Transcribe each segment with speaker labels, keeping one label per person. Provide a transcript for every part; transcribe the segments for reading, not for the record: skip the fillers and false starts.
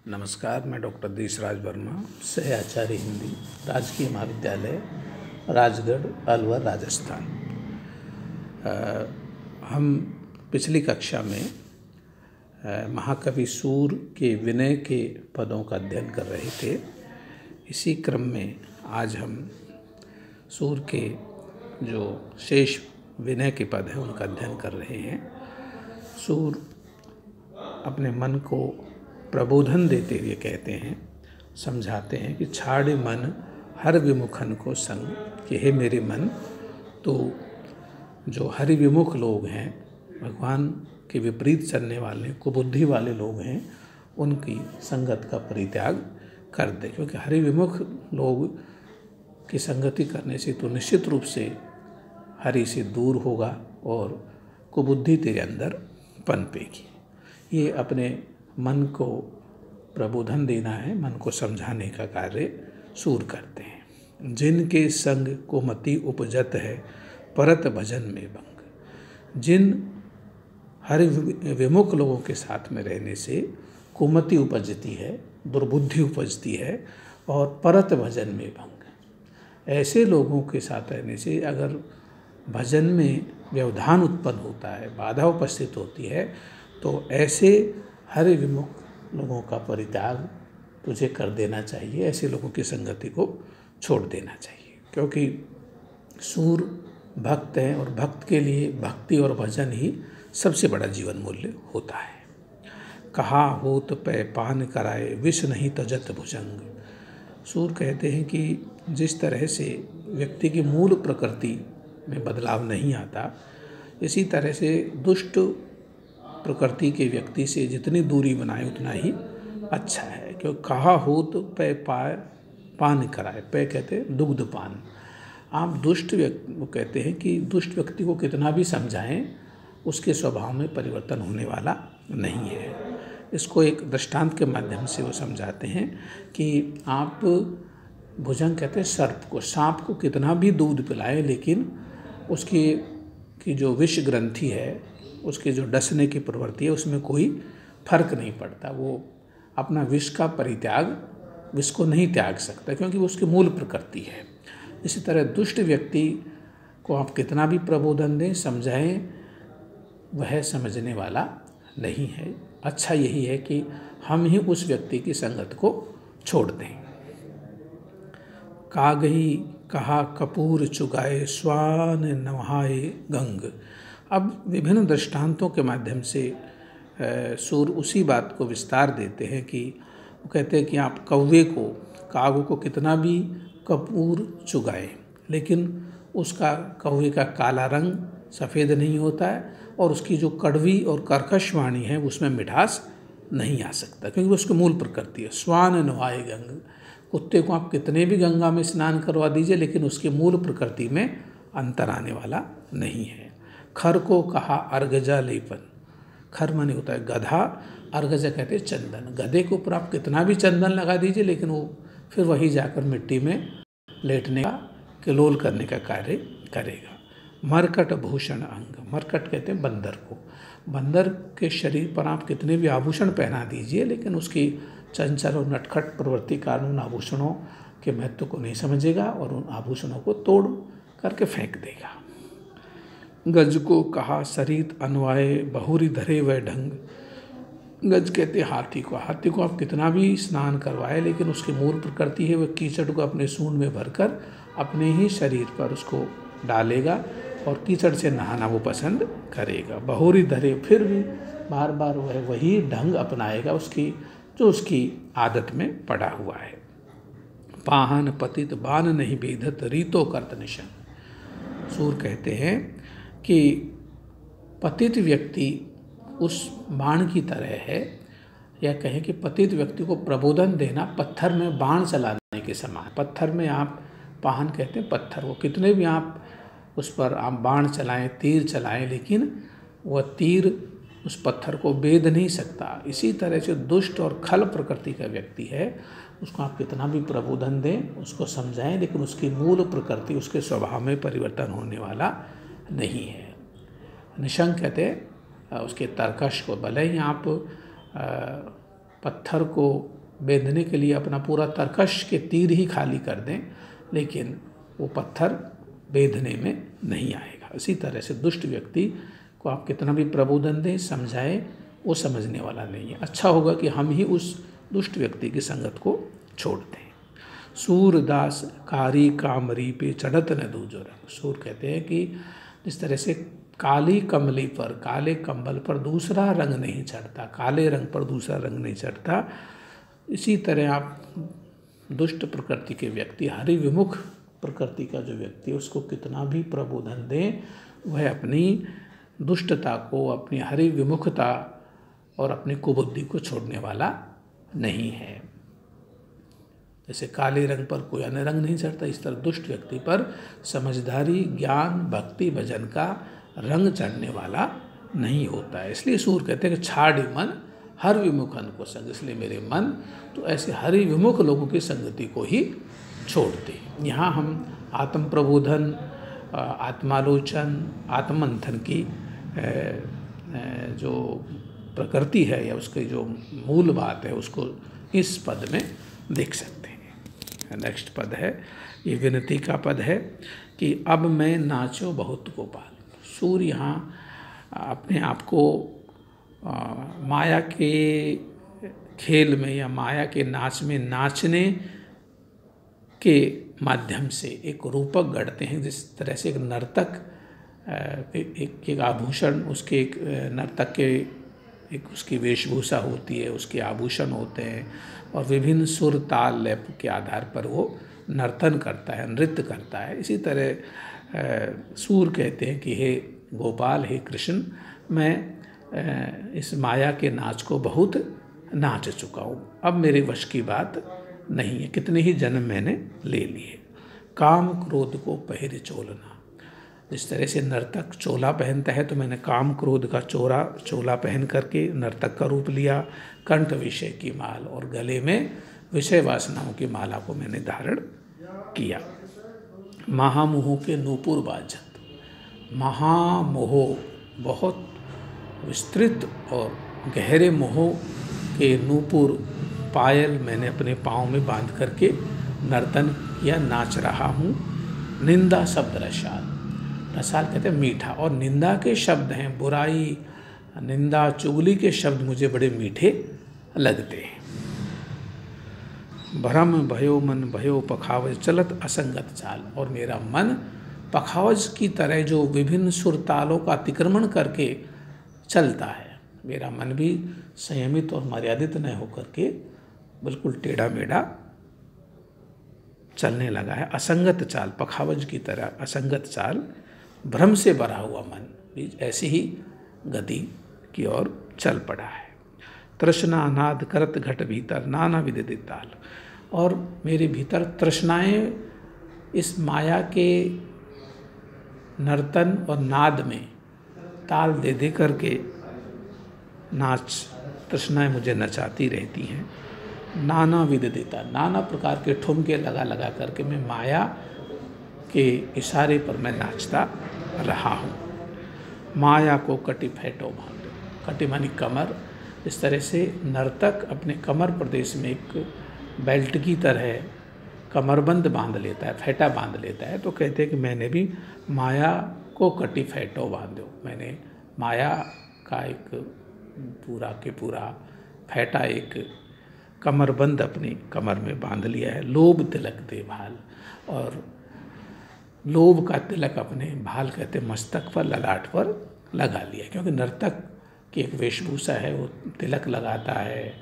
Speaker 1: नमस्कार, मैं डॉक्टर देशराज वर्मा, सह आचार्य हिंदी, राजकीय महाविद्यालय राजगढ़, अलवर, राजस्थान। हम पिछली कक्षा में महाकवि सूर के विनय के पदों का अध्ययन कर रहे थे। इसी क्रम में आज हम सूर के जो शेष विनय के पद हैं उनका अध्ययन कर रहे हैं। सूर अपने मन को प्रबोधन देते हुए कहते हैं, समझाते हैं कि छाड़े मन हर विमुखन को संग, कि हे मेरे मन, तो जो हरि विमुख लोग हैं, भगवान के विपरीत चलने वाले कुबुद्धि वाले लोग हैं, उनकी संगत का परित्याग कर दे। क्योंकि हरि विमुख लोग की संगति करने से तो निश्चित रूप से हरि से दूर होगा और कुबुद्धि तेरे अंदर पनपेगी। ये अपने मन को प्रबोधन देना है, मन को समझाने का कार्य सूर करते हैं। जिनके संग को मति उपजत है, परत भजन में भंग। जिन हरि विमुख लोगों के साथ में रहने से कुमति उपजती है, दुर्बुद्धि उपजती है और परत भजन में भंग। ऐसे लोगों के साथ रहने से अगर भजन में व्यवधान उत्पन्न होता है, बाधा उपस्थित होती है, तो ऐसे हरि विमुख लोगों का परित्याग तुझे कर देना चाहिए, ऐसे लोगों की संगति को छोड़ देना चाहिए। क्योंकि सूर भक्त हैं और भक्त के लिए भक्ति और भजन ही सबसे बड़ा जीवन मूल्य होता है। कहा होत पै पान कराए, विष नहीं तजत भुजंग। सूर कहते हैं कि जिस तरह से व्यक्ति की मूल प्रकृति में बदलाव नहीं आता, इसी तरह से दुष्ट प्रकृति के व्यक्ति से जितनी दूरी बनाए उतना ही अच्छा है। क्योंकि कहा हो तो पै पाए पान कराए, पै कहते हैं दुग्ध पान। आप दुष्ट व्यक्ति वो कहते हैं कि दुष्ट व्यक्ति को कितना भी समझाएं, उसके स्वभाव में परिवर्तन होने वाला नहीं है। इसको एक दृष्टांत के माध्यम से वो समझाते हैं कि आप भुजंग कहते हैं सर्प को, सांप को कितना भी दूध पिलाएं, लेकिन उसकी जो विष ग्रंथि है, उसके जो डसने की प्रवृत्ति है, उसमें कोई फर्क नहीं पड़ता। वो अपना विष का परित्याग, विष को नहीं त्याग सकता, क्योंकि वो उसकी मूल प्रकृति है। इसी तरह दुष्ट व्यक्ति को आप कितना भी प्रबोधन दें, समझाएं, वह समझने वाला नहीं है। अच्छा यही है कि हम ही उस व्यक्ति की संगत को छोड़ दें। कागही कहा कपूर चुगाए, स्वान नहाए गंग। अब विभिन्न दृष्टांतों के माध्यम से सूर उसी बात को विस्तार देते हैं कि वो कहते हैं कि आप कौवे को, काग को कितना भी कपूर चुगाए, लेकिन उसका, कौवे का काला रंग सफ़ेद नहीं होता है और उसकी जो कड़वी और कर्कश वाणी है उसमें मिठास नहीं आ सकता, क्योंकि वो उसकी मूल प्रकृति है। स्वान नहाए गंग। कुत्ते को आप कितने भी गंगा में स्नान करवा दीजिए, लेकिन उसकी मूल प्रकृति में अंतर आने वाला नहीं है। खर को कहा अर्गजा लेपन। खर माने होता है गधा, अर्गजा कहते हैं चंदन। गधे के ऊपर आप कितना भी चंदन लगा दीजिए, लेकिन वो फिर वही जाकर मिट्टी में लेटने का, किलोल करने का कार्य करेगा। मरकट भूषण अंग। मरकट कहते हैं बंदर को। बंदर के शरीर पर आप कितने भी आभूषण पहना दीजिए, लेकिन उसकी चंचल और नटखट प्रवृत्ति कारण उन आभूषणों के महत्व को नहीं समझेगा और उन आभूषणों को तोड़ करके फेंक देगा। गज को कहा सरित अनवाए, बहुरी धरे वह ढंग। गज कहते हाथी को। हाथी को आप कितना भी स्नान करवाए, लेकिन उसकी मूल प्रकृति है वह कीचड़ को अपने सूंड में भरकर अपने ही शरीर पर उसको डालेगा और कीचड़ से नहाना वो पसंद करेगा। बहुरी धरे, फिर भी बार बार वह वही ढंग अपनाएगा उसकी, जो उसकी आदत में पड़ा हुआ है। पाहन पतित बान नहीं बेधत, रीतो करत निशन। सूर कहते हैं कि पतित व्यक्ति उस बाण की तरह है, या कहें कि पतित व्यक्ति को प्रबोधन देना पत्थर में बाण चलाने के समान। पत्थर में आप, पाहन कहते हैं पत्थर को, कितने भी आप उस पर आप बाण चलाएं, तीर चलाएं, लेकिन वह तीर उस पत्थर को बेध नहीं सकता। इसी तरह से दुष्ट और खल प्रकृति का व्यक्ति है, उसको आप कितना भी प्रबोधन दें, उसको समझाएं, लेकिन उसकी मूल प्रकृति, उसके स्वभाव में परिवर्तन होने वाला नहीं है। निशंक कहते हैं उसके तर्कश को, भले ही आप पत्थर को बेधने के लिए अपना पूरा तरकश के तीर ही खाली कर दें, लेकिन वो पत्थर बेधने में नहीं आएगा। इसी तरह से दुष्ट व्यक्ति को आप कितना भी प्रबोधन दें, समझाएं, वो समझने वाला नहीं है। अच्छा होगा कि हम ही उस दुष्ट व्यक्ति की संगत को छोड़ दें। सूरदास कारी कामरी पे चढ़त न दूजो रंग। सूर कहते हैं कि जिस तरह से काली कमली पर, काले कंबल पर दूसरा रंग नहीं चढ़ता, काले रंग पर दूसरा रंग नहीं चढ़ता, इसी तरह आप दुष्ट प्रकृति के व्यक्ति, हरि विमुख प्रकृति का जो व्यक्ति, उसको कितना भी प्रबोधन दें, वह अपनी दुष्टता को, अपनी हरि विमुखता और अपनी कुबुद्धि को छोड़ने वाला नहीं है। जैसे काले रंग पर कोई अन्य रंग नहीं चढ़ता, इस तरह दुष्ट व्यक्ति पर समझदारी, ज्ञान, भक्ति, भजन का रंग चढ़ने वाला नहीं होता है। इसलिए सूर कहते हैं कि छाड़ी मन हर विमुखन को संग। इसलिए मेरे मन तो ऐसे हरि विमुख लोगों की संगति को ही छोड़ते। यहाँ हम आत्म प्रबोधन, आत्मालोचन, आत्ममंथन की जो प्रकृति है या उसकी जो मूल बात है, उसको इस पद में देख सकते हैं। नेक्स्ट पद है, ये विनती का पद है कि अब मैं नाचो बहुत गोपाल। सूर्य यहाँ अपने आप को माया के खेल में या माया के नाच में नाचने के माध्यम से एक रूपक गढ़ते हैं। जिस तरह से एक नर्तक एक आभूषण, उसके एक नर्तक के एक उसकी वेशभूषा होती है, उसके आभूषण होते हैं और विभिन्न सुर ताल लय के आधार पर वो नर्तन करता है, नृत्य करता है। इसी तरह सूर कहते हैं कि हे गोपाल, हे कृष्ण, मैं इस माया के नाच को बहुत नाच चुका हूँ, अब मेरे वश की बात नहीं है। कितने ही जन्म मैंने ले लिए। काम क्रोध को पहिर चोलना। जिस तरह से नर्तक चोला पहनता है, तो मैंने काम क्रोध का चोला पहन करके नर्तक का रूप लिया। कंठ विषय की माल और गले में विषय वासनाओं की माला को मैंने धारण किया। महामोह के नूपुर बाजत। महामोह, बहुत विस्तृत और गहरे मोह के नूपुर पायल मैंने अपने पाँव में बांध करके नर्तन किया, नाच रहा हूँ। निंदा शब्द रसाल। रसाल कहते हैं मीठा, और निंदा के शब्द हैं, बुराई, निंदा, चुगली के शब्द मुझे बड़े मीठे लगते हैं। भ्रम भयो मन भयो पखावज चलत असंगत चाल। और मेरा मन पखावज की तरह जो विभिन्न सुर तालों का अतिक्रमण करके चलता है, मेरा मन भी संयमित और मर्यादित न होकर के बिल्कुल टेढ़ा मेढ़ा चलने लगा है। असंगत चाल, पखावज की तरह असंगत चाल, भ्रम से भरा हुआ मन भी ऐसी ही गति की ओर चल पड़ा है। तृष्णा नाद करत घट भीतर नाना विदित ताल। और मेरे भीतर तृष्णाएं इस माया के नर्तन और नाद में ताल दे दे करके नाच, तृष्णाएं मुझे नचाती रहती हैं। नाना विदिता, नाना प्रकार के ठुमके लगा लगा करके मैं माया के इशारे पर मैं नाचता रहा हूँ। माया को कटी फैटो बांधो। कटी मानी कमर। इस तरह से नर्तक अपने कमर प्रदेश में एक बेल्ट की तरह कमरबंद बांध लेता है, फैटा बांध लेता है। तो कहते हैं कि मैंने भी माया को कटी फैटो बांधो। मैंने माया का एक पूरा के पूरा फैटा एक कमरबंद अपनी कमर में बांध लिया है। लोभ तिलक दे भाल। और लोभ का तिलक अपने भाल कहते मस्तक पर, ललाट पर लगा लिया, क्योंकि नर्तक की एक वेशभूषा है, वो तिलक लगाता है,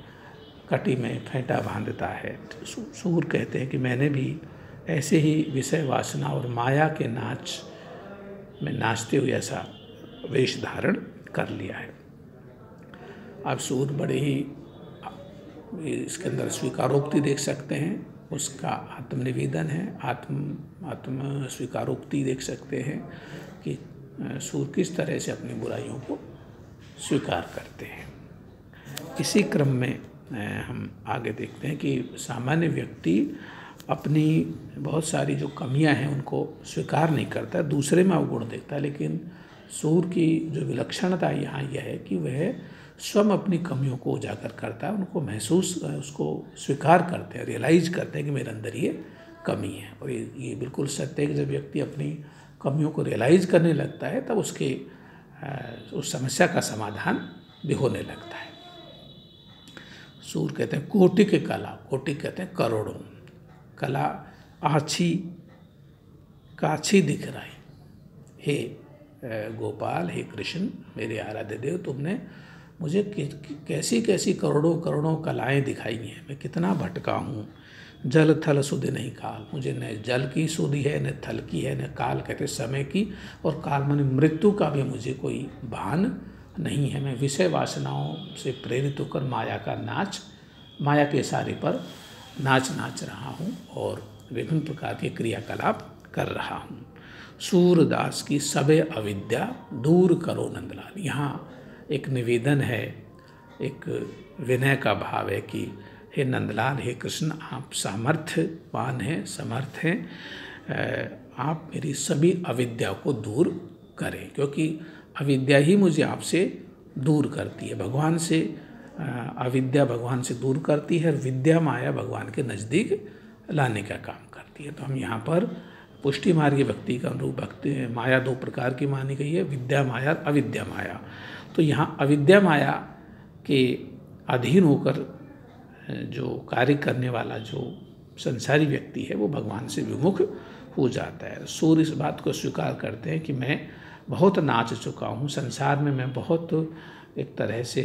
Speaker 1: कटी में फेंटा बांधता है। सूर कहते हैं कि मैंने भी ऐसे ही विषय वासना और माया के नाच में नाचते हुए ऐसा वेश धारण कर लिया है। आप सूर बड़े ही इसके अंदर स्वीकारोक्ति देख सकते हैं, उसका आत्मनिवेदन है, आत्म स्वीकारोक्ति देख सकते हैं कि सूर किस तरह से अपनी बुराइयों को स्वीकार करते हैं। इसी क्रम में हम आगे देखते हैं कि सामान्य व्यक्ति अपनी बहुत सारी जो कमियां हैं उनको स्वीकार नहीं करता, दूसरे में अवगुण देखता है। लेकिन सूर की जो विलक्षणता यहाँ यह है कि वह स्वयं अपनी कमियों को उजागर करता है, उनको महसूस, उसको स्वीकार करते हैं, रियलाइज करते हैं कि मेरे अंदर ये कमी है। और ये बिल्कुल सत्य है कि जब व्यक्ति अपनी कमियों को रियलाइज करने लगता है तब उसके उस समस्या का समाधान भी होने लगता है। सूर कहते हैं कोटि के कला, कोटि कहते हैं करोड़ों, कला आछी काछी दिख रही। हे गोपाल, हे कृष्ण, मेरे आराध्य देव, तुमने मुझे कैसी कैसी करोड़ों करोड़ों कलाएं दिखाई हैं। मैं कितना भटका हूँ, जल थल सुध नहीं काल, मुझे न जल की सुधि है, न थल की है, न काल कहते समय की, और काल माने मृत्यु का भी मुझे कोई भान नहीं है। मैं विषय वासनाओं से प्रेरित होकर माया का नाच, माया के इशारे पर नाच रहा हूँ और विभिन्न प्रकार के क्रियाकलाप कर रहा हूँ। सूरदास की सबे अविद्या दूर करो नंदलाल। यहाँ एक निवेदन है, एक विनय का भाव है कि हे नंदलाल, हे कृष्ण, आप सामर्थ्यवान हैं, समर्थ हैं, आप मेरी सभी अविद्या को दूर करें, क्योंकि अविद्या ही मुझे आपसे दूर करती है। भगवान से अविद्या भगवान से दूर करती है और विद्या माया भगवान के नज़दीक लाने का काम करती है। तो हम यहाँ पर पुष्टि मार्गी भक्ति का अनुरूप भक्ति, माया दो प्रकार की मानी गई है, विद्या माया और अविद्या माया। तो यहाँ अविद्या माया के अधीन होकर जो कार्य करने वाला जो संसारी व्यक्ति है वो भगवान से विमुख हो जाता है। सूर्य इस बात को स्वीकार करते हैं कि मैं बहुत नाच चुका हूँ संसार में, मैं बहुत एक तरह से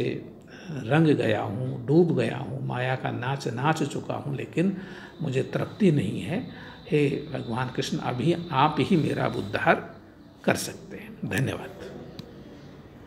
Speaker 1: रंग गया हूँ, डूब गया हूँ, माया का नाच चुका हूँ, लेकिन मुझे तृप्ति नहीं है। हे भगवान कृष्ण, अभी आप ही मेरा उद्धार कर सकते हैं। धन्यवाद।